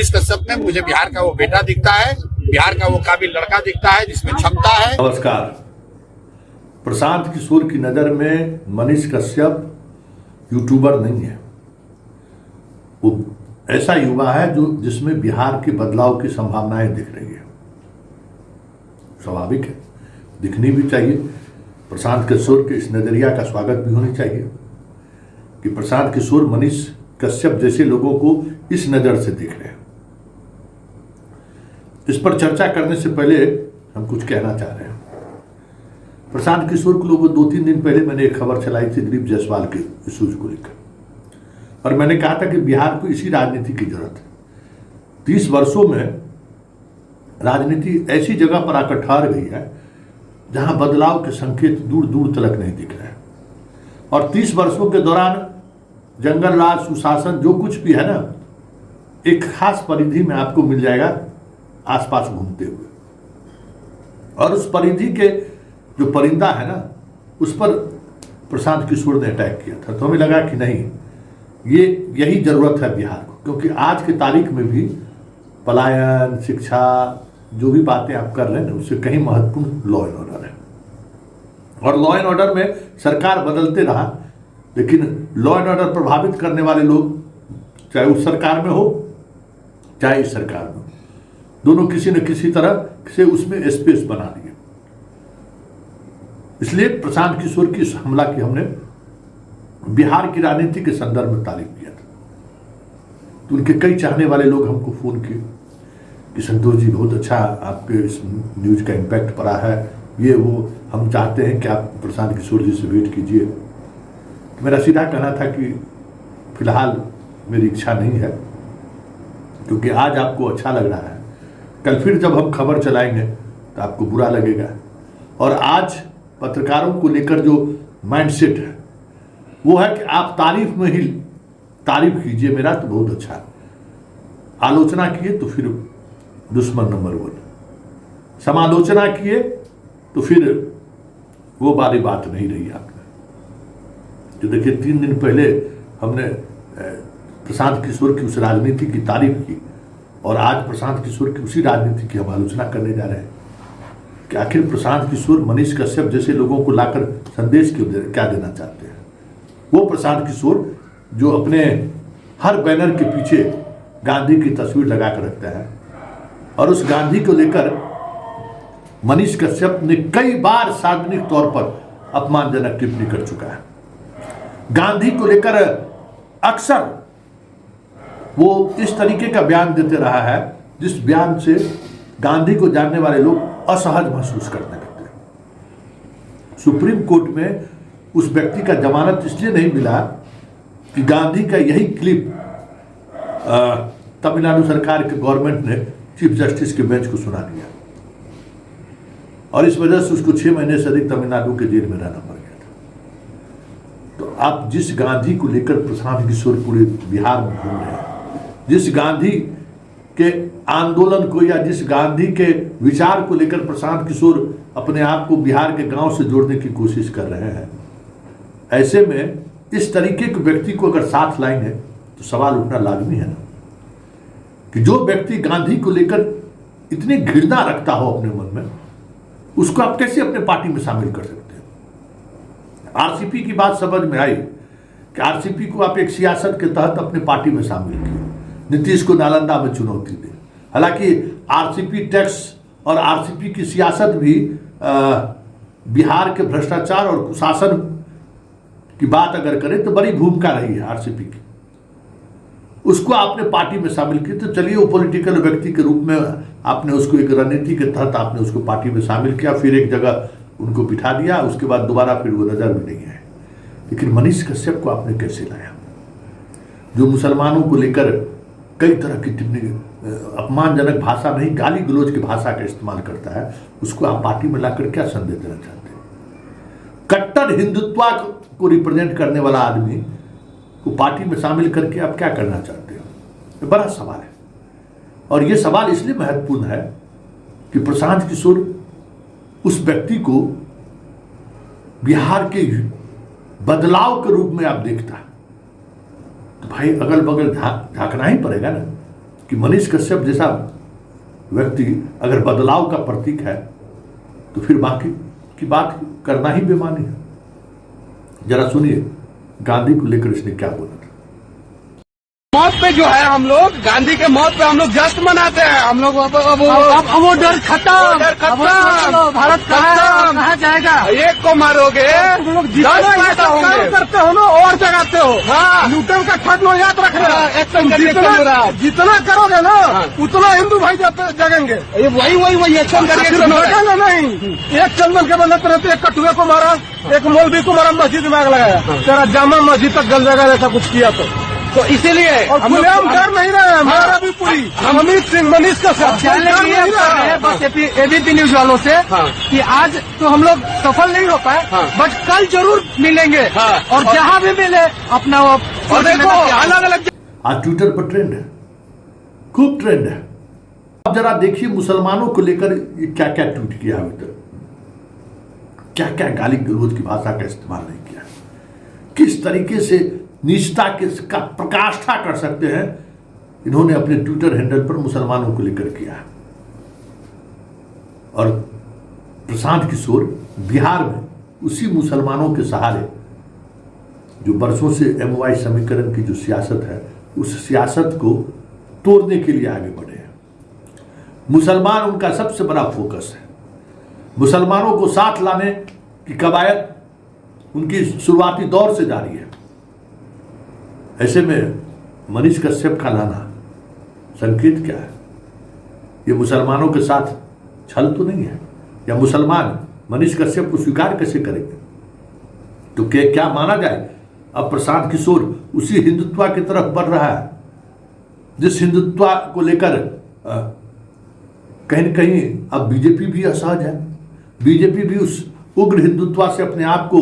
इस कश्यप में मुझे बिहार का वो बेटा दिखता है, बिहार का वो काबिल लड़का दिखता है जिसमें क्षमता है। नमस्कार। प्रशांत किशोर की नज़र में मनीष कश्यप यूट्यूबर नहीं है, वो ऐसा युवा है जो जिसमें बिहार के बदलाव की संभावनाएं दिख रही है। स्वाभाविक है, दिखनी भी चाहिए। प्रशांत किशोर के इस नज़रिया का स्वागत भी होनी चाहिए कि प्रशांत किशोर मनीष कश्यप जैसे लोगों को इस नज़र से देख रहे हैं। इस पर चर्चा करने से पहले हम कुछ कहना चाह रहे हैं। प्रशांत किशोर को लोगों 2-3 दिन पहले मैंने एक खबर चलाई थी दिलीप जायसवाल के इश्यूज को लेकर, और मैंने कहा था कि बिहार को इसी राजनीति की जरूरत है। 30 वर्षों में राजनीति ऐसी जगह पर आकर ठहर गई है जहां बदलाव के संकेत दूर दूर तक नहीं दिख रहे हैं, और 30 वर्षों के दौरान जंगल राज, सुशासन, जो कुछ भी है ना, एक खास परिधि में आपको मिल जाएगा आसपास घूमते हुए, और उस परिधि के जो परिंदा है ना, उस पर प्रशांत किशोर ने अटैक किया था। तो हमें लगा कि नहीं, यही जरूरत है बिहार को, क्योंकि आज की तारीख में भी पलायन, शिक्षा, जो भी बातें आप कर रहे हैं उससे कहीं महत्वपूर्ण लॉ एंड ऑर्डर है। और लॉ एंड ऑर्डर में सरकार बदलते रहा, लेकिन लॉ एंड ऑर्डर प्रभावित करने वाले लोग चाहे उस सरकार में हो चाहे इस सरकार में हो, दोनों किसी न किसी तरह से उसमें स्पेस बना दिए। इसलिए प्रशांत किशोर की इस हमला की हमने बिहार की राजनीति के संदर्भ में तारीफ किया था। तो उनके कई चाहने वाले लोग हमको फोन किए कि संतोष जी, बहुत अच्छा आपके इस न्यूज का इम्पैक्ट पड़ा है, ये वो, हम चाहते हैं कि आप प्रशांत किशोर जी से भेंट कीजिए। तो मेरा सीधा कहना था कि फिलहाल मेरी इच्छा नहीं है, क्योंकि आज आपको अच्छा लग रहा है, कल फिर जब हम खबर चलाएंगे तो आपको बुरा लगेगा। और आज पत्रकारों को लेकर जो माइंडसेट है वो है कि आप तारीफ में ही तारीफ कीजिए, मेरा तो बहुत अच्छा है, आलोचना किए तो फिर दुश्मन नंबर 1, समालोचना किए तो फिर वो वाली बात नहीं रही आपने। जो देखिए, 3 दिन पहले हमने प्रशांत किशोर की उस राजनीति की तारीफ की, और आज प्रशांत किशोर की उसी राजनीति की हम आलोचना करने जा रहे हैं कि आखिर प्रशांत किशोर मनीष कश्यप जैसे लोगों को लाकर संदेश क्या देना चाहते हैं। वो प्रशांत किशोर जो अपने हर बैनर के पीछे गांधी की तस्वीर लगाकर रखता है, और उस गांधी को लेकर मनीष कश्यप ने कई बार सार्वजनिक तौर पर अपमानजनक टिप्पणी कर चुका है। गांधी को लेकर अक्सर वो इस तरीके का बयान देते रहा है जिस बयान से गांधी को जानने वाले लोग असहज महसूस करने लगते हैं। सुप्रीम कोर्ट में उस व्यक्ति का जमानत इसलिए नहीं मिला कि गांधी का यही क्लिप तमिलनाडु सरकार के गवर्नमेंट ने चीफ जस्टिस के बेंच को सुना दिया, और इस वजह से उसको 6 महीने से अधिक तमिलनाडु के जेल में रहना पड़ गया था। तो आप जिस गांधी को लेकर प्रशांत किशोर पूरे बिहार में घूम रहे हैं, जिस गांधी के आंदोलन को या जिस गांधी के विचार को लेकर प्रशांत किशोर अपने आप को बिहार के गांव से जोड़ने की कोशिश कर रहे हैं, ऐसे में इस तरीके के व्यक्ति को अगर साथ लाएंगे तो सवाल उठना लाजमी है ना, कि जो व्यक्ति गांधी को लेकर इतनी घृणा रखता हो अपने मन में, उसको आप कैसे अपने पार्टी में शामिल कर सकते हैं। आरसीपी की बात समझ में आई कि आरसीपी को आप एक सियासत के तहत अपने पार्टी में शामिल किए, नीतीश को नालंदा में चुनौती दी। हालांकि आरसीपी टैक्स और आरसीपी की सियासत भी बिहार के भ्रष्टाचार और कुशासन की बात अगर करें तो बड़ी भूमिका रही है आरसीपी की। उसको आपने पार्टी में शामिल किया, तो चलिए, वो पॉलिटिकल व्यक्ति के रूप में आपने उसको एक रणनीति के तहत आपने उसको पार्टी में शामिल किया, फिर एक जगह उनको बिठा दिया, उसके बाद दोबारा फिर वो नजर भी नहीं आए। लेकिन मनीष कश्यप को आपने कैसे लाया, जो मुसलमानों को लेकर कई तरह की टिप्पणी, अपमानजनक भाषा नहीं, गाली गलौज की भाषा का इस्तेमाल करता है, उसको आप पार्टी में लाकर क्या संदेश देना चाहते हैं। कट्टर हिंदुत्व को रिप्रेजेंट करने वाला आदमी को पार्टी में शामिल करके आप क्या करना चाहते हो, ये बड़ा सवाल है। और ये सवाल इसलिए महत्वपूर्ण है कि प्रशांत किशोर उस व्यक्ति को बिहार के बदलाव के रूप में आप देखता है, तो भाई अगल बगल झांकना ही पड़ेगा ना कि मनीष कश्यप जैसा व्यक्ति अगर बदलाव का प्रतीक है तो फिर बाकी की बात करना ही बेमानी है। जरा सुनिए गांधी को लेकर इसने क्या बोला था। मौत पे जो है हम लोग गांधी के मौत पे हम लोग जश्न मनाते हैं। हम लोग अब वो डर खत्म, भारत कहाँ जाएगा। एक को मारोगे करते हो ना और जगाते हो। हाँ, न्यूटन का ठग लो याद रखना। जितना करोगे ना उतना हिंदू भाई जगेंगे। वही एक्शन करेंगे नहीं। एक चंदन के बंदे रहते, एक कटुए को मारा, एक मौलवी को मारा, मस्जिद में आग लगाया। तेरा जामा मस्जिद तक गल जाएगा ऐसा कुछ किया तो इसीलिए हम डर नहीं रहे। हमारा भी पूरी अमित सिंह मनीष का बस एबीपी न्यूज वालों से कि आज तो हम लोग सफल नहीं हो पाए, बट कल जरूर मिलेंगे और जहाँ भी मिले अपना वो देखो अलग अलग। आज ट्विटर पर ट्रेंड है, खूब ट्रेंड है। अब जरा देखिए मुसलमानों को लेकर क्या क्या ट्वीट किया अभी तक, क्या क्या गाली गलौज की भाषा का इस्तेमाल नहीं किया, किस तरीके से निष्ठा का प्रकाष्ठा कर सकते हैं इन्होंने अपने ट्विटर हैंडल पर मुसलमानों को लेकर किया। और प्रशांत किशोर बिहार में उसी मुसलमानों के सहारे जो बरसों से MOI समीकरण की जो सियासत है उस सियासत को तोड़ने के लिए आगे बढ़े हैं। मुसलमान उनका सबसे बड़ा फोकस है। मुसलमानों को साथ लाने की कवायद उनकी शुरुआती दौर से जारी है। ऐसे में मनीष कश्यप का लाना संकेत क्या है? ये मुसलमानों के साथ छल तो नहीं है? या मुसलमान मनीष कश्यप को स्वीकार कैसे करेंगे? तो क्या माना जाए अब प्रशांत किशोर उसी हिंदुत्व की तरफ बढ़ रहा है जिस हिंदुत्व को लेकर कहीं न कहीं अब बीजेपी भी असहज है। बीजेपी भी उस उग्र हिंदुत्व से अपने आप को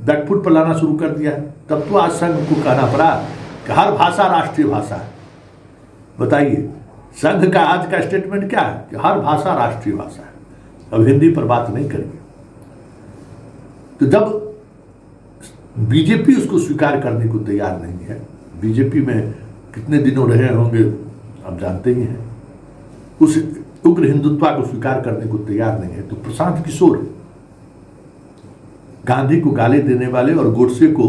बैकफुट पर लाना शुरू कर दिया है। तब तो आज संघ को कहना पड़ा कि हर भाषा राष्ट्रीय भाषा है। बताइए संघ का आज का स्टेटमेंट क्या है कि हर भाषा राष्ट्रीय भाषा है, अब हिंदी पर बात नहीं करेंगे। तो जब बीजेपी उसको स्वीकार करने को तैयार नहीं है, बीजेपी में कितने दिनों रहे होंगे आप जानते ही हैं, उस उग्र हिंदुत्व को स्वीकार करने को तैयार नहीं है, तो प्रशांत किशोर गांधी को गाली देने वाले और गोडसे को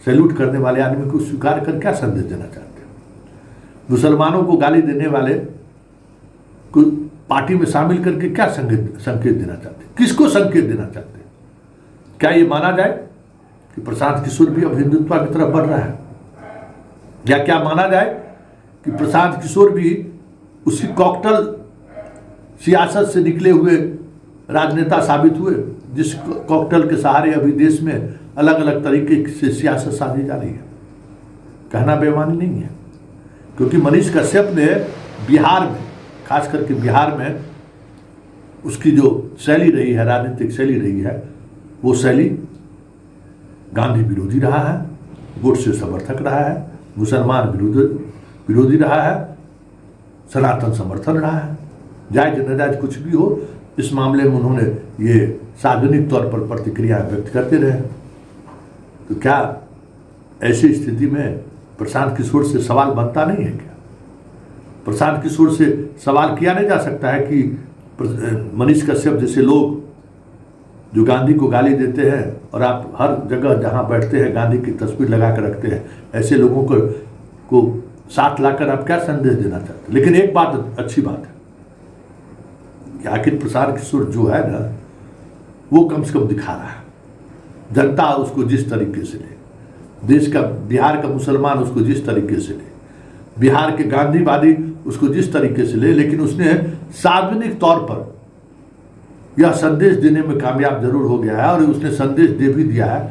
सैल्यूट करने वाले आदमी को स्वीकार कर क्या संदेश देना चाहते हैं? मुसलमानों को गाली देने वाले को पार्टी में शामिल करके क्या संकेत देना चाहते हैं? किसको संकेत देना चाहते हैं? क्या ये माना जाए कि प्रशांत किशोर भी अब हिंदुत्व की तरफ बढ़ रहा है? या क्या माना जाए कि प्रशांत किशोर भी उसी कॉकटेल सियासत से निकले हुए राजनेता साबित हुए जिस कॉकटेल के सहारे अभी देश में अलग अलग तरीके से सियासत साधी जा रही है? कहना बेईमानी नहीं है, क्योंकि मनीष कश्यप ने बिहार में, खास करके बिहार में उसकी जो शैली रही है, राजनीतिक शैली रही है, वो शैली गांधी विरोधी रहा है, गोडसे समर्थक रहा है, मुसलमान विरोधी रहा है, सनातन समर्थन रहा है। जायज नाजायज कुछ भी हो, इस मामले में उन्होंने ये सार्वजनिक तौर पर प्रतिक्रिया व्यक्त करते रहे। तो क्या ऐसी स्थिति में प्रशांत किशोर से सवाल बनता नहीं है क्या? प्रशांत किशोर से सवाल किया नहीं जा सकता है कि मनीष कश्यप जैसे लोग जो गांधी को गाली देते हैं और आप हर जगह जहां बैठते हैं गांधी की तस्वीर लगा कर रखते हैं, ऐसे लोगों को साथ लाकर आप क्या संदेश देना चाहते हैं? लेकिन एक बात अच्छी बात है कि आखिर प्रशांत किशोर जो है ना, वो कम से कम दिखा रहा है। जनता उसको जिस तरीके से ले, देश का बिहार का मुसलमान उसको जिस तरीके से ले, बिहार के गांधीवादी उसको जिस तरीके से ले, लेकिन उसने सार्वजनिक तौर पर यह संदेश देने में कामयाब जरूर हो गया है और उसने संदेश दे भी दिया है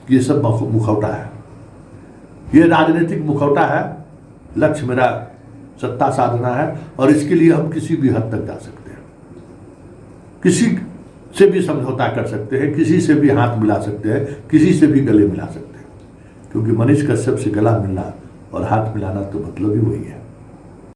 कि ये सब मुखौटा है, ये राजनीतिक मुखौटा है, लक्ष्य मेरा सत्ता साधना है और इसके लिए हम किसी भी हद तक जा सकते हैं, किसी से भी समझौता कर सकते हैं, किसी से भी हाथ मिला सकते हैं, किसी से भी गले मिला सकते हैं, क्योंकि मनीष कश्यप से गला मिलना और हाथ मिलाना तो मतलब ही वही है।